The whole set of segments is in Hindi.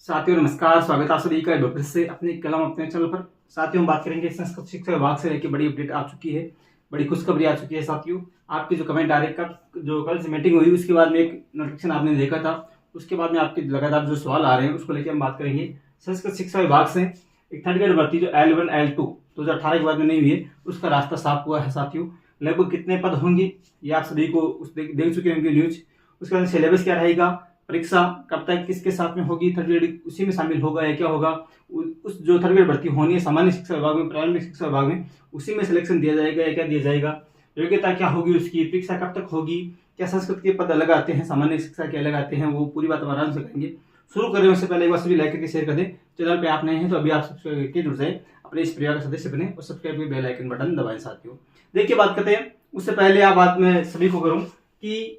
साथियों नमस्कार, स्वागत है आप सभी का एक बार फिर से अपने कलम अपने चैनल पर। साथियों हम बात करेंगे संस्कृत शिक्षा विभाग से लेकर बड़ी अपडेट आ चुकी है, बड़ी खुशखबरी आ चुकी है। साथियों आपके जो कमेंट आ रहे कब जो कल से मीटिंग हुई उसके बाद में एक नोटिफिकेशन आपने देखा था, उसके बाद में आपके लगातार जो सवाल आ रहे हैं उसको लेकर हम बात करेंगे। संस्कृत शिक्षा विभाग से एक थर्ड ग्रेड भर्ती जो L1 L2 2018 के बाद में नहीं हुई है उसका रास्ता साफ हुआ है। साथियों लगभग कितने पद होंगे ये आप सभी को देख चुके होंगे न्यूज। उसके बाद सिलेबस क्या रहेगा, परीक्षा कब तक किसके साथ में होगी, थर्ड ग्रेड उसी में शामिल होगा या क्या होगा, उस जो थर्ड ग्रेड भर्ती होनी है सामान्य शिक्षा विभाग में, प्रारंभिक शिक्षा विभाग में, उसी में सिलेक्शन दिया जाएगा या क्या दिया जाएगा, योग्यता क्या होगी उसकी, परीक्षा कब तक होगी, क्या संस्कृत के पद अलग आते हैं, सामान्य शिक्षा के अलग आते हैं, वो पूरी बात हम आराम से करेंगे। शुरू करने उससे पहले एक बार सभी लाइक करके शेयर कर दें। चैनल पे आप नए हैं तो अभी आप सब्सक्राइब करके जुड़ जाए, अपने इस परिवार का सदस्य बने और सब्सक्राइब के बेल आइकन बटन दबाएं। साथियों देखिए बात करते हैं, उससे पहले आप बात में सभी को करूं कि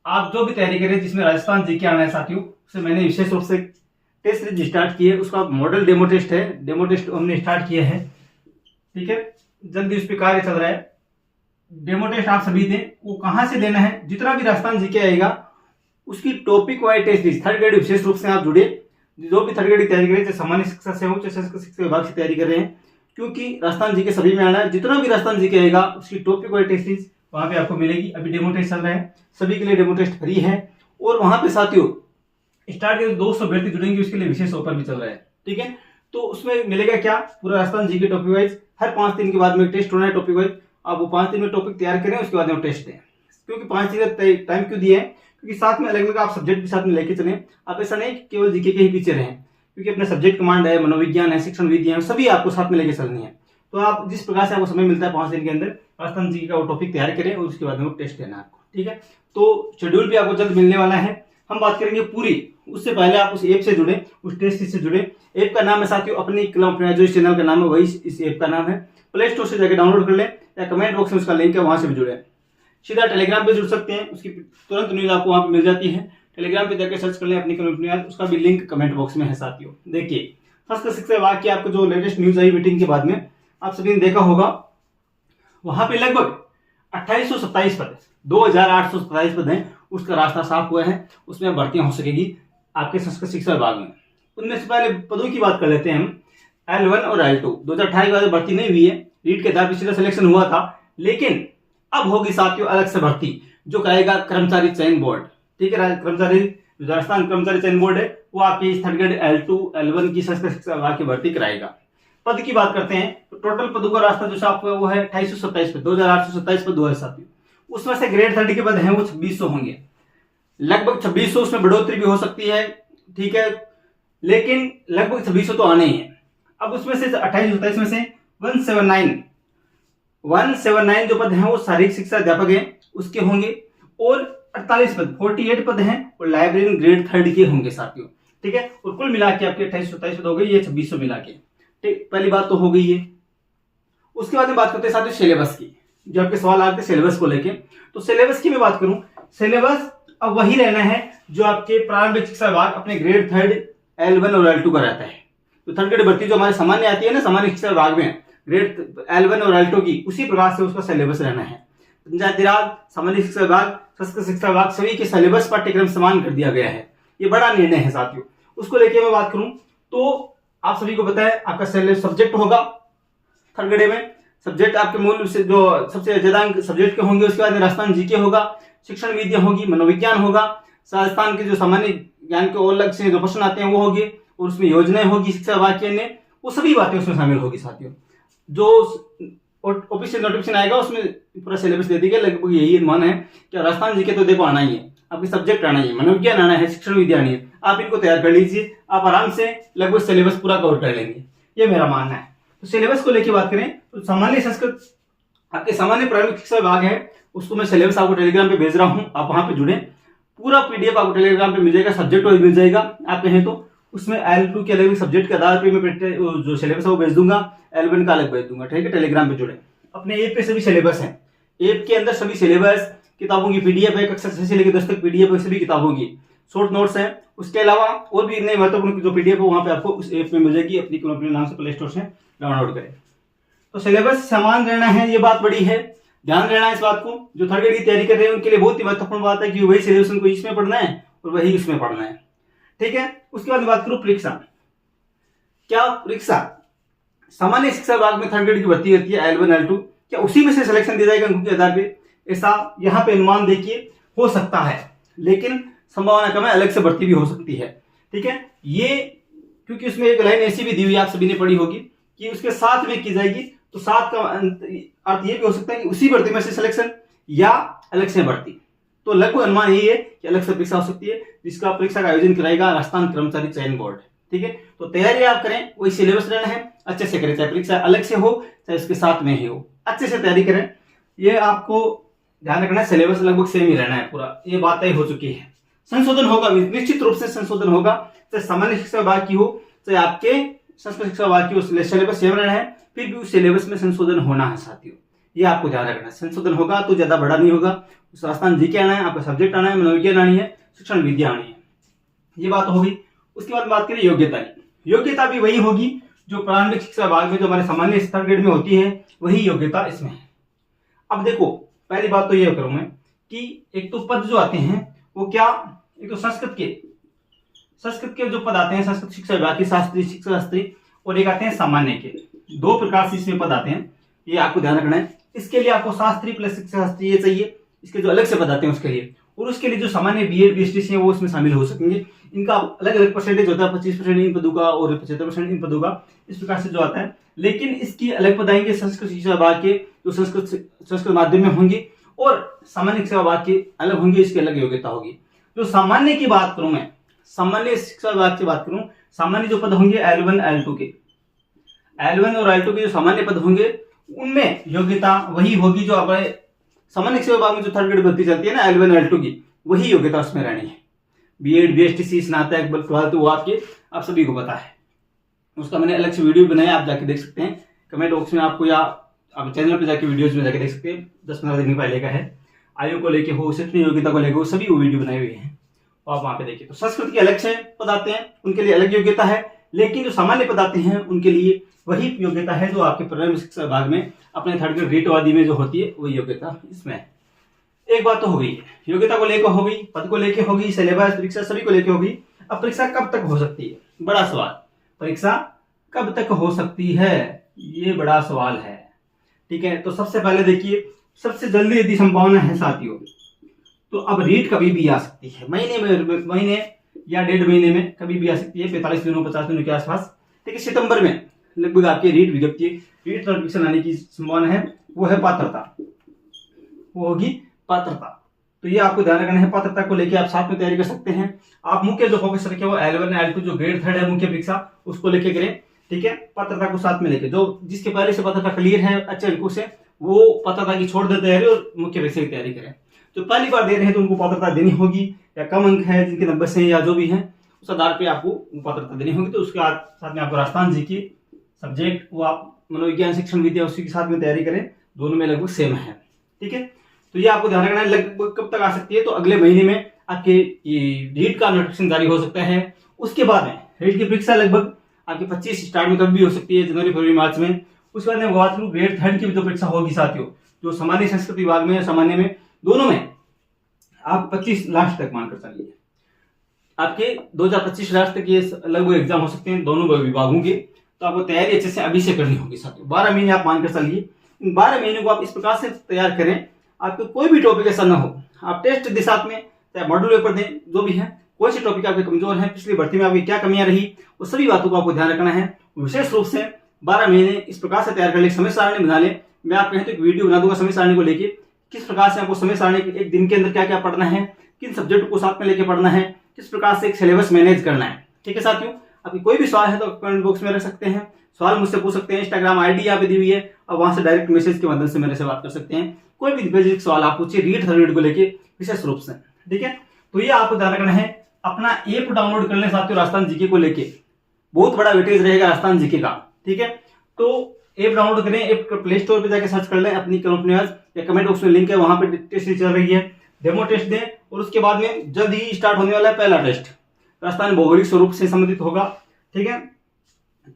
आप जो भी तैयारी करें जिसमें राजस्थान जीके आना है साथियों, उससे मैंने विशेष रूप से टेस्ट सीरीज स्टार्ट की है। उसका मॉडल डेमो टेस्ट है, डेमो टेस्ट हमने स्टार्ट किया है, ठीक है, जल्दी उस पर कार्य चल रहा है। डेमो टेस्ट आप सभी दें, वो कहां से देना है, जितना भी राजस्थान जीके आएगा उसकी topic wise test series third grade विशेष रूप से आप जुड़े, जो भी थर्ड ग्रेड की तैयारी करें, चाहे सामान्य शिक्षा से हो चाहे संस्कृत शिक्षा विभाग से तैयारी कर रहे हैं, क्योंकि राजस्थान जीके सभी में आना है। जितना भी राजस्थान जीके आएगा उसकी टॉपिक वाइज टेस्ट सीरीज वहां पे आपको मिलेगी। अभी डेमो टेस्ट चल रहा है, सभी के लिए डेमो टेस्ट फ्री है और वहां पे साथियों स्टार्ट के 200 अभ्यर्थी जुड़ेंगे, उसके लिए विशेष ऑफर भी चल रहा है, ठीक है। तो उसमें मिलेगा क्या, पूरा राजस्थान जीके टॉपिक वाइज हर 5 दिन के बाद में टेस्ट होना है टॉपिक वाइज। आप वो 5 दिन में टॉपिक तैयार करें, उसके बाद में टेस्ट दें। क्योंकि 5 दिन का टाइम क्यों दिया है, क्योंकि साथ में अलग अलग आप सब्जेक्ट भी साथ में लेके चलें। आप ऐसा नहीं केवल जीके के ही पीछे रहें, क्योंकि अपने सब्जेक्ट कमांड है, मनोविज्ञान है, शिक्षण विज्ञान, सभी आपको साथ में लेके चलनी है। तो आप जिस प्रकार से आपको समय मिलता है 5 दिन के अंदर राजस्थान जी का वो टॉपिक तैयार करें और उसके बाद में वो टेस्ट देना है आपको, ठीक है। तो शेड्यूल भी आपको जल्द मिलने वाला है, हम बात करेंगे पूरी। उससे पहले आप उस ऐप से जुड़े, उस टेस्ट से जुड़े। ऐप का नाम है साथियों अपनी कलम अपना, जो इस चैनल का नाम है वही इस ऐप का नाम है। प्ले स्टोर से जाकर डाउनलोड कर लें या कमेंट बॉक्स में उसका लिंक है, वहां से भी जुड़े। सीधा टेलीग्राम पे जुड़ सकते हैं, उसकी तुरंत न्यूज आपको वहां पर मिल जाती है। टेलीग्राम पे जाकर सर्च कर लें अपनी कलम, उसका भी लिंक कमेंट बॉक्स में है। साथियों देखिए संस्कृत शिक्षा विभाग की आपको जो लेटेस्ट न्यूज आई मीटिंग के बाद में, आप सभी ने देखा होगा, वहां पे लगभग 2827 पद, 2827 पद हैं, उसका रास्ता साफ हुआ है। उसमें भर्तियां हो सकेगी आपके संस्कृत शिक्षा विभाग में। उनमें से पहले पदों की बात कर लेते हैं हम। L1 और L2 2018 के बाद भर्ती नहीं हुई है, रीट के आधार पर सीधा सिलेक्शन हुआ था, लेकिन अब होगी साथियों अलग से भर्ती जो कराएगा कर्मचारी चयन बोर्ड, ठीक है। कर्मचारी राजस्थान कर्मचारी चयन बोर्ड है, वो आपकी थर्ड ग्रेड L2 L1 की संस्कृत शिक्षा विभाग की भर्ती कराएगा। पद की बात करते हैं तो टोटल पदों का रास्ता जो साफ हुआ वो है 2827 पद, 2827 पद हुआ है साथियों। उसमें से ग्रेड 30 के पद हैं वो 2600 होंगे, लगभग 2600, उसमें बढ़ोतरी भी हो सकती है, ठीक है, लेकिन लगभग 2600 तो आने ही है। अब उसमें से 2827 में से 179 जो पद हैं वो शारीरिक शिक्षा अध्यापक हैं उसके होंगे, और 48 पद 48 पद हैं वो लाइब्रेरियन ग्रेड 3 के होंगे साथियों, ठीक है। और कुल मिला के आपके 2827 पद हो गए, ये 2600 मिला के, ठीक। पहली बात तो हो गई है। उसके बाद में बात करते हैं साथियों सिलेबस की, जो आपके सवाल आ रहे थे सिलेबस को लेके। तो सिलेबस की मैं बात करूं, सिलेबस अब वही रहना है जो आपके प्रारंभिक शिक्षा विभाग अपने ग्रेड 3 L1 और L2 का रहता है। तो थर्ड ग्रेड भर्ती जो हमारे सामान्य आती है ना सामान्य शिक्षा विभाग में ग्रेड L1 और L2 की, उसी प्रकार से उसका सिलेबस रहना है। पंचायती राज, सामान्य शिक्षा विभाग, संस्कृत शिक्षा विभाग सभी के सिलेबस पाठ्यक्रम समान कर दिया गया है। ये बड़ा निर्णय है साथियों। उसको लेके मैं बात करूं तो आप सभी को पता है आपका सब्जेक्ट होगा थर्ड ग्रेड में, सब्जेक्ट आपके मूल से जो सबसे ज्यादा अंक सब्जेक्ट के होंगे। उसके बाद में राजस्थान जीके होगा, शिक्षण विद्या होगी, मनोविज्ञान होगा, राजस्थान के जो सामान्य ज्ञान के और अलग से जो प्रश्न आते हैं वो होंगे, और उसमें योजनाएं होगी शिक्षा विभाग के अन्य, वो सभी बातें उसमें शामिल होगी साथियों। जो ऑफिशियल नोटिफिकेशन आएगा उसमें पूरा सिलेबस दे देगा। लगभग यही मान है कि राजस्थान जीके तो देखो आना ही है, आपके सब्जेक्ट आना ही है, मनोविज्ञान आना है, शिक्षण विद्या आनी है, आप इनको तैयार कर लीजिए, आप आराम से लगभग सिलेबस पूरा कवर कर लेंगे, ये मेरा मानना है। तो सिलेबस को लेकर बात करें तो सामान्य संस्कृत आपके सामान्य प्रारंभिक शिक्षा विभाग है, उसको मैं सिलेबस आपको टेलीग्राम पे भेज रहा हूं, आप वहां पे जुड़े। पूरा पीडीएफ आपको टेलीग्राम पे मिल जाएगा, सब्जेक्ट वाइज मिल जाएगा। आप कहें तो उसमें L2 के अलग सब्जेक्ट के आधार पर मैं जो सिलेबस है वो भेज दूंगा, L1 का अलग भेज दूंगा, ठीक है। टेलीग्राम पे जुड़े, अपने ऐप पे सभी सिलेबस है, ऐप के अंदर सभी सिलेबस किताबों की पीडीएफ है, कक्षा 6 से लेकर 10 तक पीडीएफ है, सभी किताबों की शॉर्ट नोट्स है। उसके अलावा और भी नए महत्वपूर्ण जो पीडीएफ है वहां पे आपको उस ऐप में मिल जाएगी, अपनी अपने नाम से प्ले स्टोर से डाउनलोड करें। तो सिलेबस समान रहना है, ये बात बड़ी है, ध्यान रहना है इस बात को। जो थर्ड ग्रेड की तैयारी कर रहे हैं उनके लिए बहुत ही महत्वपूर्ण बात है कि वही सिलेबस उनको इसमें पढ़ना है और वही उसमें पढ़ना है, ठीक है। उसके बाद बात करूं परीक्षा। क्या परीक्षा सामान्य शिक्षा विभाग में 3rd ग्रेड की भर्ती होती है L1 L2, क्या उसी में से सिलेक्शन दिया जाएगा अंकों के आधार पे? ऐसा यहाँ पे अनुमान देखिए हो सकता है, लेकिन संभावना कम है, अलग से भर्ती भी हो सकती है। ठीक है, ये क्योंकि उसमें एक लाइन ऐसी भी दी हुई आप सभी ने पढ़ी होगी कि उसके साथ में की जाएगी, तो साथ का अर्थ ये भी हो सकता है कि उसी भर्ती में से सिलेक्शन या अलग से भर्ती। तो लगभग अनुमान यही है कि अलग से परीक्षा हो सकती है, जिसका परीक्षा का आयोजन कराएगा राजस्थान कर्मचारी चयन बोर्ड। ठीक है, तो तैयारी आप करें, वही सिलेबस रहना है, अच्छे से करें, चाहे परीक्षा अलग से हो चाहे उसके साथ में ही हो, अच्छे से तैयारी करें। ये आपको ध्यान रखना है, सिलेबस लगभग सेम ही रहना है पूरा, ये बात तय हो चुकी है। संशोधन होगा, निश्चित रूप से संशोधन होगा, चाहे सामान्य शिक्षा विभाग की हो चाहे आपके संस्कृत शिक्षा विभाग की हो, सिलेबस सेम रहना है, फिर भी उस सिलेबस में संशोधन होना है साथियों, ये आपको ध्यान रखना है। संशोधन होगा तो ज्यादा बड़ा नहीं होगा, राजस्थान जीके आना है, आपका सब्जेक्ट आना है, मनोविज्ञान आनी है, शिक्षण विद्या आनी है, ये बात होगी। उसके बाद बात करें योग्यता की। योग्यता भी वही होगी जो प्रारंभिक शिक्षा विभाग में जो हमारे सामान्य 3rd ग्रेड में होती है, वही योग्यता इसमें है। अब देखो, पहली बात तो ये करूं मैं कि एक तो पद जो आते हैं वो क्या, एक तो संस्कृत के जो पद आते हैं संस्कृत शिक्षा विभाग के शास्त्री, शिक्षा शास्त्री, और एक आते हैं सामान्य के। 2 प्रकार से इसमें पद आते हैं, ये आपको ध्यान रखना है। इसके लिए आपको शास्त्री प्लस शिक्षा शास्त्री ये चाहिए, इसके जो अलग से पद आते हैं उसके लिए, और उसके लिए जो सामान्य बीएड बीएसटी है वो उसमें शामिल हो सकेंगे। इनका अलग अलग परसेंटेज होता है, 25% इन पदों का और 75% इन पदों का, इस प्रकार से जो आता है। लेकिन इसकी अलग पद आएंगे संस्कृत शिक्षा विभाग के जो संस्कृत माध्यम में होंगे, और सामान्य शिक्षा विभाग के अलग होंगे, इसकी अलग योग्यता होगी। जो सामान्य की बात करूं मैं, सामान्य शिक्षा विभाग की बात करूं, सामान्य जो पद होंगे L1 L2 के, L1 और L2 के जो सामान्य पद होंगे उनमें योग्यता वही होगी जो हमारे सामान्य शिक्षा विभाग में जो 3rd ग्रेड भर्ती चलती है ना L1 L2 की, वही योग्यता उसमें रहनी है। बीएड बीएसटीसी स्नातक बल्कि वो आपके आप सभी को पता है, उसका मैंने अलग से वीडियो बनाया, आप जाके देख सकते हैं कमेंट बॉक्स में आपको, या आप चैनल पे जाके वीडियोज में जाके देख सकते हैं, 10-15 दिन पहले का है। आयु को लेके हो, शिक्षण योग्यता को लेके हो, सभी वो वीडियो बनाए हुए हैं, तो आप वहां पे देखिए। तो संस्कृत के अलग से पद आते हैं, उनके लिए अलग योग्यता है, लेकिन जो सामान्य पद आते हैं उनके लिए वही योग्यता है जो आपके प्रारंभिक शिक्षा विभाग में अपने 3rd ग्रेड रीटवादी में जो होती है वही योग्यता इसमें है। एक बात तो हो गई, योग्यता को लेकर हो गई, पद को लेकर होगी, सिलेबस परीक्षा सभी को लेकर होगी। अब परीक्षा कब तक हो सकती है, बड़ा सवाल, परीक्षा कब तक हो सकती है, ये बड़ा सवाल है। ठीक है, तो सबसे पहले देखिए, सबसे जल्दी यदि संभावना है साथियों, तो अब रीट कभी भी आ सकती है, महीने या 1.5 महीने में कभी भी आ सकती है, 45 दिनों 50 दिनों के आसपास। ठीक है, सितंबर में लगभग आपकी रीट विज्ञप्ति, रीट नोटिफिकेशन आने की संभावना है, वो है पात्रता, वो होगी पात्रता। तो ये आपको ध्यान रखना है, पात्रता को लेके आप साथ में तैयारी कर सकते हैं। आप मुख्य जो फोकस रखें वो L1 L2 जो ग्रेड 3rd है मुख्य परीक्षा, उसको लेके करें। ठीक है, पात्रता को साथ में लेके, जो जिसके पहले से पात्रता क्लियर है अच्छे अंकों से, वो पात्रता की छोड़ दे तैयारी और मुख्य परीक्षा की तैयारी करें। जो पहली बार दे रहे हैं तो उनको पात्रता देनी होगी, या कम अंक है जिनके 90 से या जो भी है उस आधार पे आपको पात्रता देनी होगी। तो उसके साथ में आपको राजस्थान जी की सब्जेक्ट वो आप मनोविज्ञान शिक्षण विद्या उसी के साथ में तैयारी करें, दोनों में लगभग सेम है। ठीक है, तो ये आपको ध्यान रखना है। लगभग कब तक आ सकती है, तो अगले महीने में आपके रीट का नोटिफिकेशन जारी हो सकता है। उसके बाद में रीट की परीक्षा लगभग आपके 25 स्टार्ट में कभी भी हो सकती है, जनवरी फरवरी मार्च में। उसके बाद में बात करूं ग्रेड 3rd की जो परीक्षा होगी साथियों, जो सामान्य संस्कृत विभाग में सामान्य में दोनों में आप 25 लास्ट तक मानकर चलिए, आपके 2025 लास्ट तक ये लगभग एग्जाम हो सकते हैं दोनों विभागों के। तो आपको तैयारी अच्छे से अभी से करनी होगी साथियों, 12 महीने आप मानकर चलिए। इन 12 महीने को आप इस प्रकार से तैयार करें, आपको कोई भी टॉपिक ऐसा ना हो, आप टेस्ट दे साथ में, चाहे मॉड्यूल पेपर दें, जो भी है, कोई से टॉपिक आपके कमजोर है, पिछली भर्ती में आपकी क्या कमियां रही, वो सभी बातों को आपको ध्यान रखना है। विशेष रूप से 12 महीने इस प्रकार से तैयार कर ले, समय सारणी बना ले। मैं आप कहें तो एक वीडियो बना दूंगा समय सारणी को लेके, किस प्रकार से आपको समय सारणी एक दिन के अंदर क्या क्या पढ़ना है, किन सब्जेक्ट को साथ में लेके पढ़ना है, किस प्रकार से एक सिलेबस मैनेज करना है। ठीक है साथियों, आपकी कोई भी सवाल है तो कमेंट बॉक्स में रख सकते हैं, सवाल मुझसे पूछ सकते हैं। इंस्टाग्राम आईडी यहाँ पे दी हुई है, और वहां से डायरेक्ट मैसेज के माध्यम से मेरे से बात कर सकते हैं। कोई भी बेसिक सवाल आप पूछिए रीट 3rd को लेके विशेष रूप से। ठीक है, तो ये आपको ध्यान रखना है। अपना ऐप डाउनलोड कर लें साथियों राजस्थान जीके को लेके, बहुत बड़ा वेटेज रहेगा राजस्थान जीके का। ठीक है, तो ऐप डाउनलोड करें, ऐप प्ले स्टोर पे जाके सर्च कर लें अपनी कंपनी, या कमेंट बॉक्स में लिंक है, वहां पे टेस्ट चल रही है, डेमो टेस्ट दें। और उसके बाद में जल्द ही स्टार्ट होने वाला है पहला टेस्ट, राजस्थान भौगोलिक स्वरूप से संबंधित होगा। ठीक है,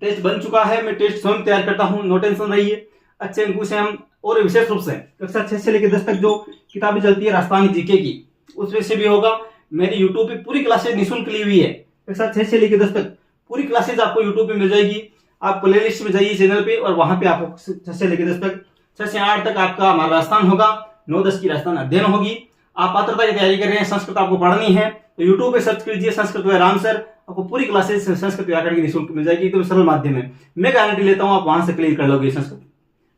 टेस्ट बन चुका है, मैं टेस्ट स्वयं तैयार करता हूं, नो टेंशन रहिए। अच्छे अंकों से हम, और विशेष रूप से कक्षा 6 से लेकर 10 तक जो किताबें चलती है राजस्थानी जीके की, उसमें से भी होगा। मेरी यूट्यूब पे पूरी क्लासेज निःशुल्क ली हुई है, कक्षा 6 से लेकर 10 तक पूरी क्लासेज आपको यूट्यूब पे मिल जाएगी। आप प्ले लिस्ट में जाइए चैनल पे और वहां पे आपको 6 से लेकर 10 तक, 6 से 8 तक आपका हमारा राजस्थान होगा, 9-10 की राजस्थान अध्ययन होगी। आप पात्रता की तैयारी कर रहे हैं, संस्कृत आपको पढ़नी है तो यूट्यूब पे सर्च कीजिए संस्कृत बाय राम सर, आपको पूरी क्लासेस संस्कृत व्याकरण की निःशुल्क मिल जाएगी। तो सरल माध्यम है, मैं गारंटी लेता हूँ आप वहां से क्लियर कर लोगे संस्कृत।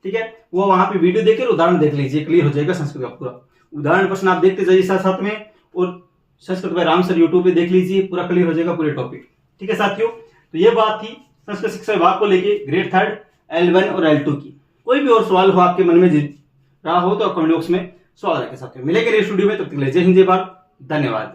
ठीक है, वो वहां पे वीडियो देखिए, उदाहरण देख लीजिए, क्लियर हो जाएगा संस्कृत का पूरा। उदाहरण प्रश्न आप देखते जाइए साथ साथ में, और Sanskrit by Ram sir YouTube पे देख लीजिए, पूरा क्लियर हो जाएगा पूरे टॉपिक। ठीक है साथियों, तो ये बात थी संस्कृत शिक्षा विभाग को लेके ग्रेड 3 L1 और L2 की। कोई भी और सवाल हो आपके मन में रहा हो तो कमेंट बॉक्स में सवाल रखें साथियों। मिलेंगे नेक्स्ट वीडियो में, तब तक के लिए जय हिंद जय भारत, धन्यवाद।